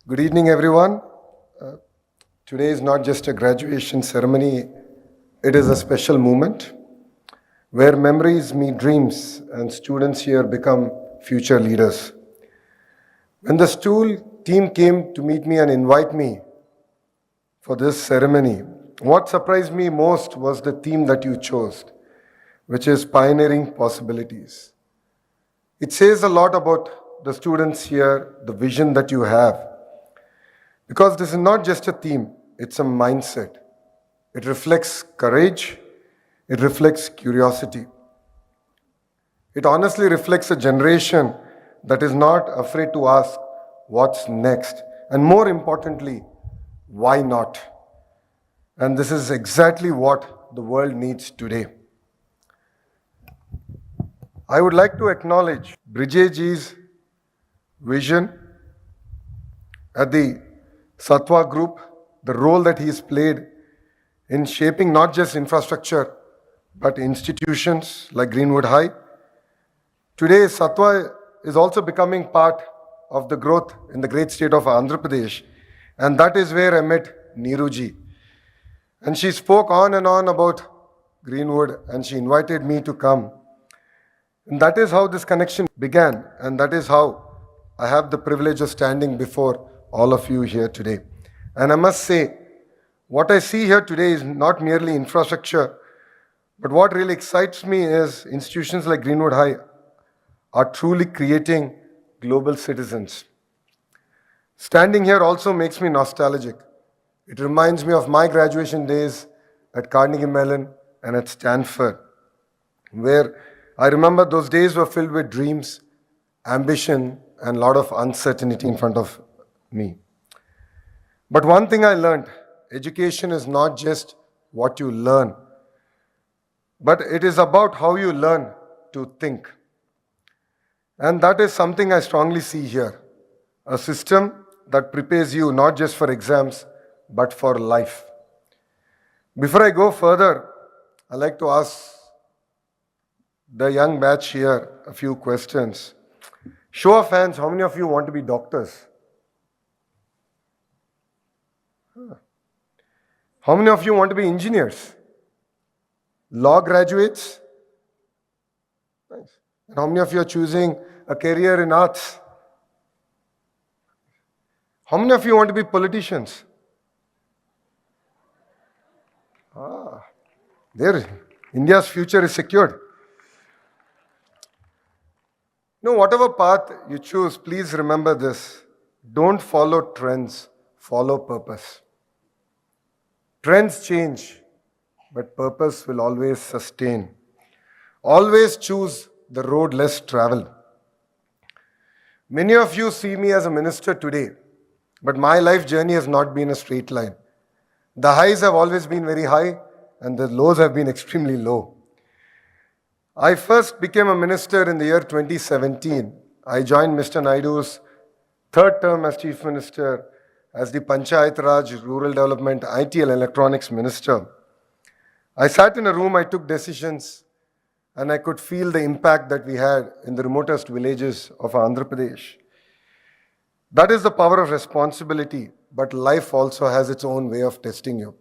Good evening, everyone. Uh, Today is not just a graduation ceremony, it is a special moment where memories meet dreams and students here become future leaders. When the stool team came to meet me and invite me for this ceremony, what surprised me most was the theme that you chose, which is pioneering possibilities. It says a lot about the students here, the vision that you have. Because this is not just a theme, it's a mindset. It reflects courage, it reflects curiosity. It honestly reflects a generation that is not afraid to ask what's next, and more importantly, why not? And this is exactly what the world needs today. I would like to acknowledge Brijayji's vision at the Satwa Group, the role that he's played in shaping not just infrastructure but institutions like Greenwood High. Today, Satwa is also becoming part of the growth in the great state of Andhra Pradesh, and that is where I met Neeruji. And she spoke on and on about Greenwood, and she invited me to come. And that is how this connection began, and that is how I have the privilege of standing before all of you here today. And I must say, what I see here today is not merely infrastructure, but what really excites me is institutions like Greenwood High are truly creating global citizens. Standing here also makes me nostalgic. It reminds me of my graduation days at Carnegie Mellon and at Stanford, where I remember those days were filled with dreams, ambition, and a lot of uncertainty in front of me. But one thing I learned, education is not just what you learn, but it is about how you learn to think. And that is something I strongly see here. A system that prepares you not just for exams, but for life. Before I go further, I'd like to ask the young batch here a few questions. Show of hands, how many of you want to be doctors? How many of you want to be engineers? Law graduates? Nice. And how many of you are choosing a career in arts? How many of you want to be politicians? There, India's future is secured. Whatever path you choose, please remember this. Don't follow trends, follow purpose. Trends change, but purpose will always sustain. Always choose the road less traveled. Many of you see me as a minister today, but my life journey has not been a straight line. The highs have always been very high, and the lows have been extremely low. I first became a minister in the year 2017. I joined Mr. Naidu's third term as Chief Minister as the Panchayat Raj, Rural Development, IT and Electronics Minister. I sat in a room, I took decisions, and I could feel the impact that we had in the remotest villages of Andhra Pradesh. That is the power of responsibility, but life also has its own way of testing you.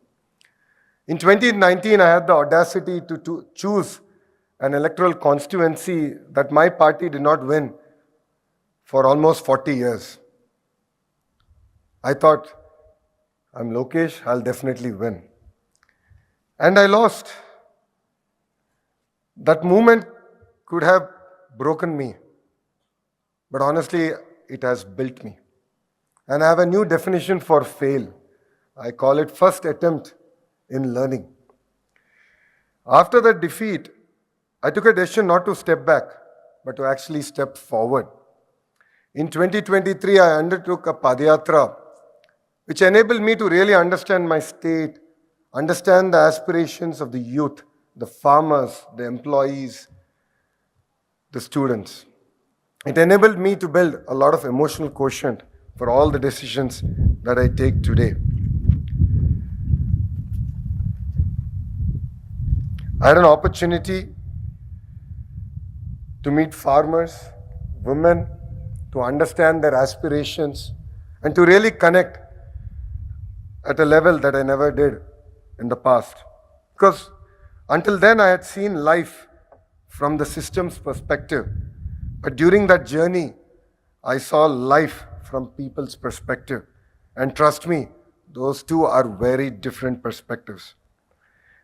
In 2019, I had the audacity to choose an electoral constituency that my party did not win for almost 40 years. I thought, I'm Lokesh, I'll definitely win. And I lost. That moment could have broken me. But honestly, it has built me. And I have a new definition for fail. I call it first attempt in learning. After that defeat, I took a decision not to step back, but to actually step forward. In 2023, I undertook a Padayatra, which enabled me to really understand my state, understand the aspirations of the youth, the farmers, the employees, the students. It enabled me to build a lot of emotional quotient for all the decisions that I take today. I had an opportunity to meet farmers, women, to understand their aspirations, and to really connect at a level that I never did in the past. Because until then, I had seen life from the system's perspective. But during that journey, I saw life from people's perspective. And trust me, those two are very different perspectives.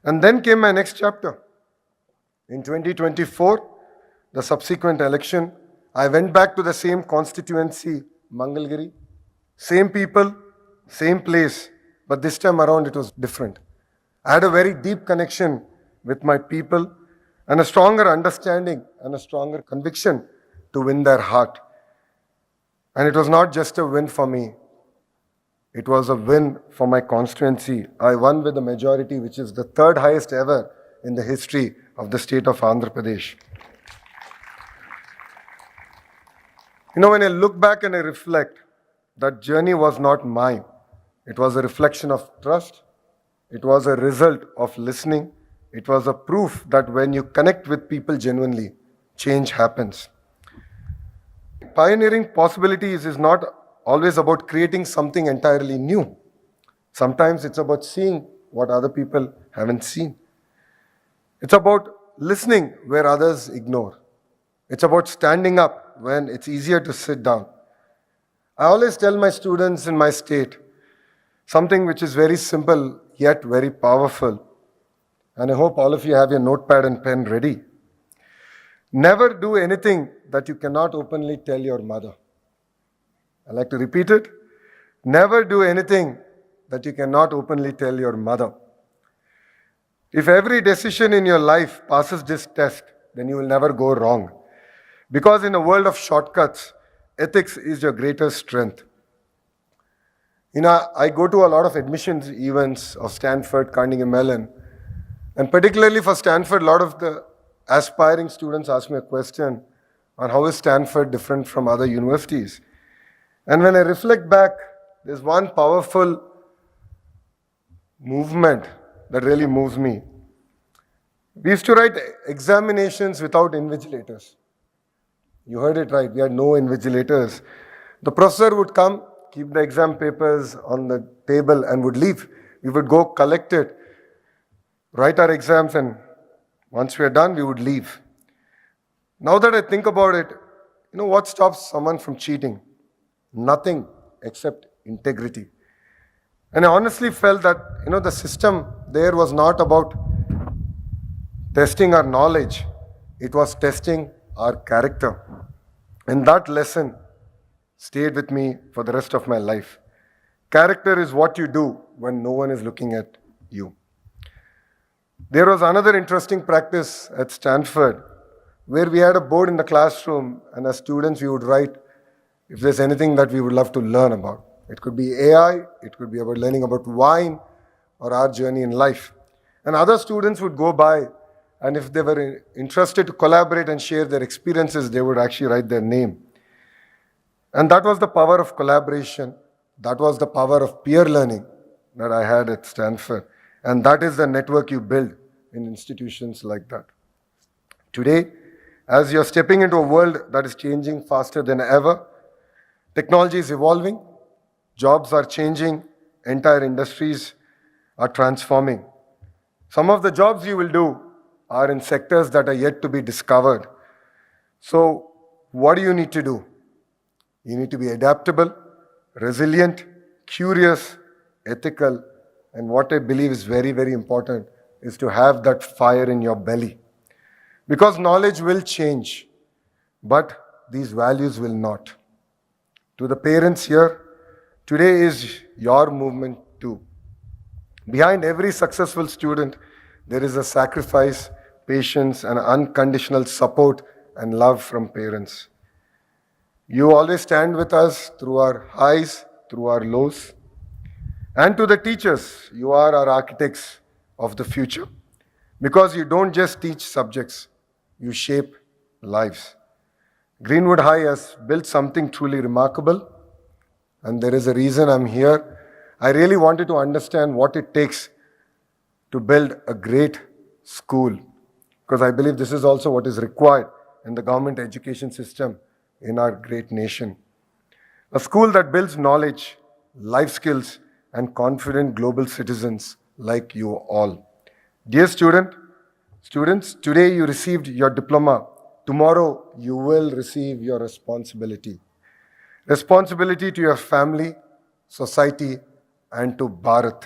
And then came my next chapter. In 2024, the subsequent election, I went back to the same constituency, Mangalgiri, same people, same place, but this time around it was different. I had a very deep connection with my people and a stronger understanding and a stronger conviction to win their heart. And it was not just a win for me, it was a win for my constituency. I won with a majority which is the third highest ever in the history of the state of Andhra Pradesh. When I look back and I reflect, that journey was not mine. It was a reflection of trust. It was a result of listening. It was a proof that when you connect with people genuinely, change happens. Pioneering possibilities is not always about creating something entirely new. Sometimes it's about seeing what other people haven't seen. It's about listening where others ignore. It's about standing up when it's easier to sit down. I always tell my students in my state something which is very simple yet very powerful. And I hope all of you have your notepad and pen ready. Never do anything that you cannot openly tell your mother. I like to repeat it. Never do anything that you cannot openly tell your mother. If every decision in your life passes this test, then you will never go wrong. Because in a world of shortcuts, ethics is your greatest strength. I go to a lot of admissions events of Stanford, Carnegie Mellon, and particularly for Stanford, a lot of the aspiring students ask me a question on how is Stanford different from other universities. And when I reflect back, there's one powerful movement that really moves me. We used to write examinations without invigilators. You heard it right, we had no invigilators. The professor would come, keep the exam papers on the table and would leave. We would go collect it, write our exams, and once we are done, we would leave. Now that I think about it, what stops someone from cheating? Nothing except integrity. And I honestly felt that, the system there was not about testing our knowledge. It was testing our character. And that lesson stayed with me for the rest of my life. Character is what you do when no one is looking at you. There was another interesting practice at Stanford where we had a board in the classroom, and as students we would write if there's anything that we would love to learn about. It could be AI, it could be about learning about wine or our journey in life. And other students would go by, and if they were interested to collaborate and share their experiences, they would actually write their name. And that was the power of collaboration. That was the power of peer learning that I had at Stanford. And that is the network you build in institutions like that. Today, as you're stepping into a world that is changing faster than ever, technology is evolving, jobs are changing, entire industries are transforming. Some of the jobs you will do are in sectors that are yet to be discovered. So, what do you need to do? You need to be adaptable, resilient, curious, ethical, and what I believe is very, very important is to have that fire in your belly. Because knowledge will change, but these values will not. To the parents here, today is your movement too. Behind every successful student, there is a sacrifice, patience, and unconditional support and love from parents. You always stand with us through our highs, through our lows. And to the teachers, you are our architects of the future. Because you don't just teach subjects, you shape lives. Greenwood High has built something truly remarkable, and there is a reason I'm here. I really wanted to understand what it takes to build a great school, because I believe this is also what is required in the government education system in our great nation. A school that builds knowledge, life skills, and confident global citizens like you all. Dear students, today you received your diploma. Tomorrow you will receive your responsibility. Responsibility to your family, society, and to Bharat.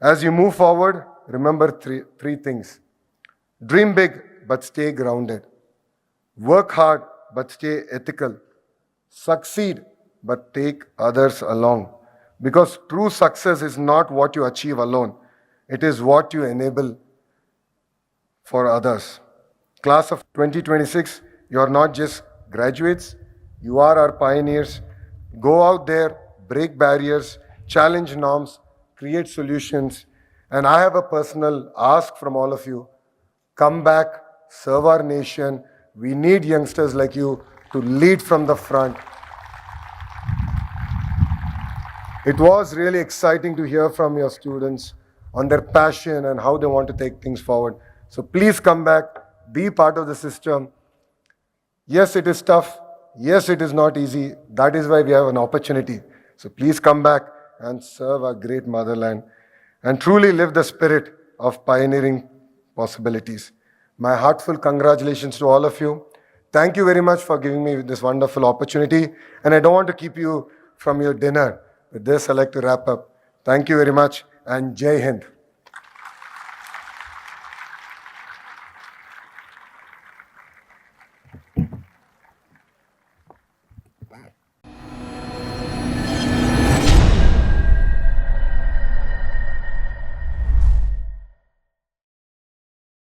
As you move forward, remember three things. Dream big, but stay grounded. Work hard, but stay ethical. Succeed, but take others along. Because true success is not what you achieve alone, it is what you enable for others. Class of 2026, you are not just graduates, you are our pioneers. Go out there, break barriers, challenge norms, create solutions. And I have a personal ask from all of you: come back, serve our nation. We need youngsters like you to lead from the front. It was really exciting to hear from your students on their passion and how they want to take things forward. So please come back, be part of the system. Yes, it is tough. Yes, it is not easy. That is why we have an opportunity. So please come back and serve our great motherland and truly live the spirit of pioneering possibilities. My heartfelt congratulations to all of you. Thank you very much for giving me this wonderful opportunity. And I don't want to keep you from your dinner. With this, I'd like to wrap up. Thank you very much and Jai Hind.